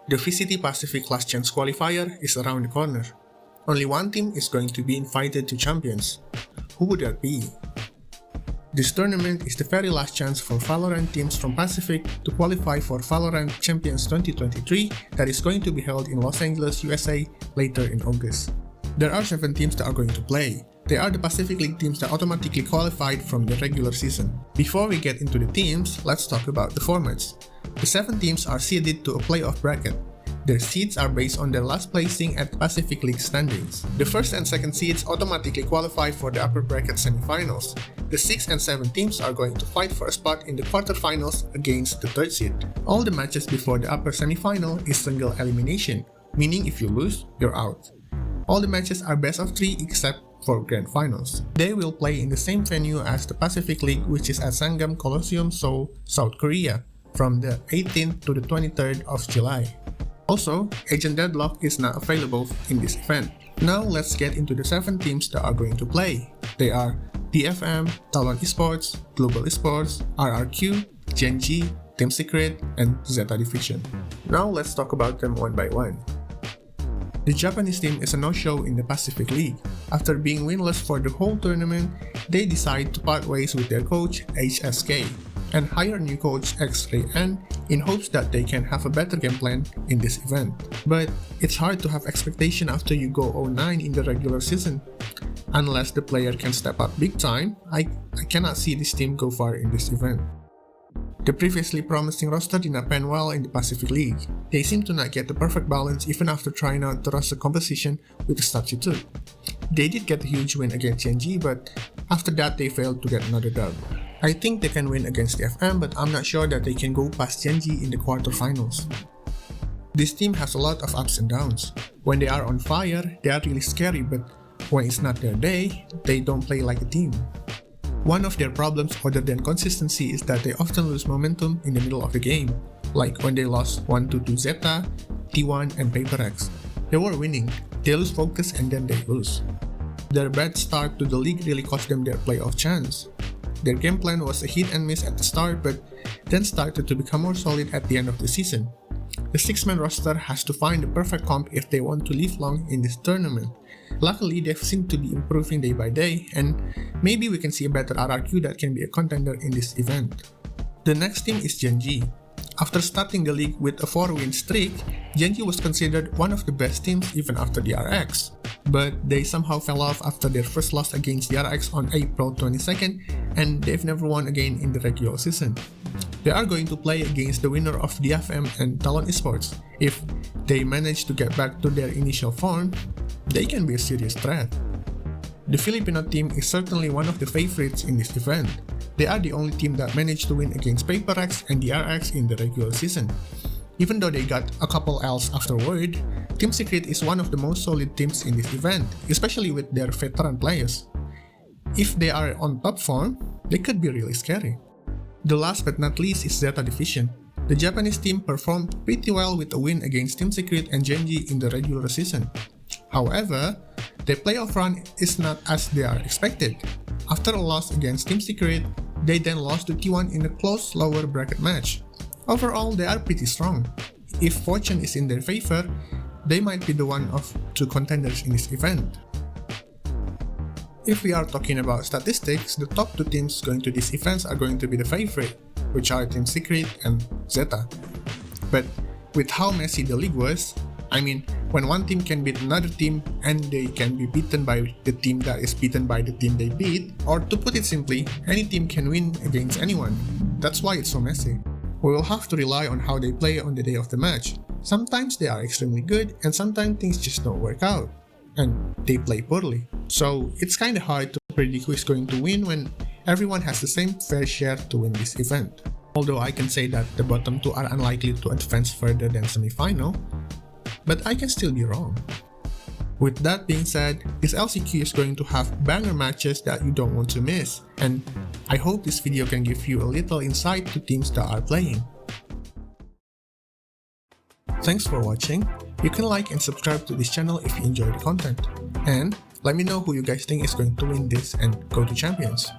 The VCT Pacific Last Chance Qualifier is around the corner. Only one team is going to be invited to Champions. Who would that be? This tournament is the very last chance for VALORANT teams from Pacific to qualify for VALORANT Champions 2023 that is going to be held in Los Angeles, USA later in August. There are 7 teams that are going to play. They are the Pacific League teams that automatically qualified from the regular season. Before we get into the teams, let's talk about the formats. The 7 teams are seeded to a playoff bracket. Their seeds are based on their last placing at Pacific League standings. The first and second seeds automatically qualify for the upper bracket semifinals. The 6 and 7 teams are going to fight for a spot in the quarterfinals against the third seed. All the matches before the upper semifinal is single elimination, meaning if you lose, you're out. All the matches are best of 3 except for grand finals. They will play in the same venue as the Pacific League, which is at Sangam Coliseum, Seoul, South Korea, from the 18th to the 23rd of July. Also, Agent Deadlock is not available in this event. Now let's get into the 7 teams that are going to play. They are DFM, Talon Esports, Global Esports, RRQ, Gen.G, Team Secret, and Zeta Division. Now let's talk about them one by one. The Japanese team is a no-show in the Pacific League. After being winless for the whole tournament, they decide to part ways with their coach HSK and hire new coach X-Ray N in hopes that they can have a better game plan in this event. But it's hard to have expectation after you go 0-9 in the regular season. Unless the player can step up big time, I cannot see this team go far in this event. The previously promising roster did not pan well in the Pacific League. They seem to not get the perfect balance even after trying out the roster composition with a substitute. They did get a huge win against Gen.G, but after that they failed to get another dub. I think they can win against the FM, but I'm not sure that they can go past Gen.G in the quarterfinals. This team has a lot of ups and downs. When they are on fire, they are really scary, but when it's not their day, they don't play like a team. One of their problems other than consistency is that they often lose momentum in the middle of the game, like when they lost 1-2 to Zeta, T1 and PaperX. They were winning, they lose focus and then they lose. Their bad start to the league really cost them their playoff chance. Their game plan was a hit and miss at the start, but then started to become more solid at the end of the season. The 6-man roster has to find the perfect comp if they want to live long in this tournament. Luckily, they seem to be improving day by day, and maybe we can see a better RRQ that can be a contender in this event. The next team is Gen.G. After starting the league with a 4-win streak, Gen.G was considered one of the best teams even after the RX. But they somehow fell off after their first loss against the RX on April 22nd, and they've never won again in the regular season. They are going to play against the winner of DFM and Talon Esports. If they manage to get back to their initial form, they can be a serious threat. The Filipino team is certainly one of the favorites in this event. They are the only team that managed to win against PaperX and the RX in the regular season. Even though they got a couple L's afterward, Team Secret is one of the most solid teams in this event, especially with their veteran players. If they are on top form, they could be really scary. The last but not least is Zeta Division. The Japanese team performed pretty well with a win against Team Secret and Gen.G in the regular season. However, their playoff run is not as they are expected. After a loss against Team Secret, they then lost to T1 in a close lower bracket match. Overall, they are pretty strong. If fortune is in their favor, they might be the one of 2 contenders in this event. If we are talking about statistics, the top 2 teams going to these events are going to be the favorite, which are Team Secret and Zeta. But with how messy the league was, I mean, when one team can beat another team and they can be beaten by the team that is beaten by the team they beat, or to put it simply, any team can win against anyone. That's why it's so messy. We will have to rely on how they play on the day of the match. Sometimes they are extremely good and sometimes things just don't work out, and they play poorly. So it's kinda hard to predict who is going to win when everyone has the same fair share to win this event. Although I can say that the bottom 2 are unlikely to advance further than semi-final, but I can still be wrong. With that being said, this LCQ is going to have banger matches that you don't want to miss, and I hope this video can give you a little insight to teams that are playing. Thanks for watching. You can like and subscribe to this channel if you enjoy the content, and let me know who you guys think is going to win this and go to Champions.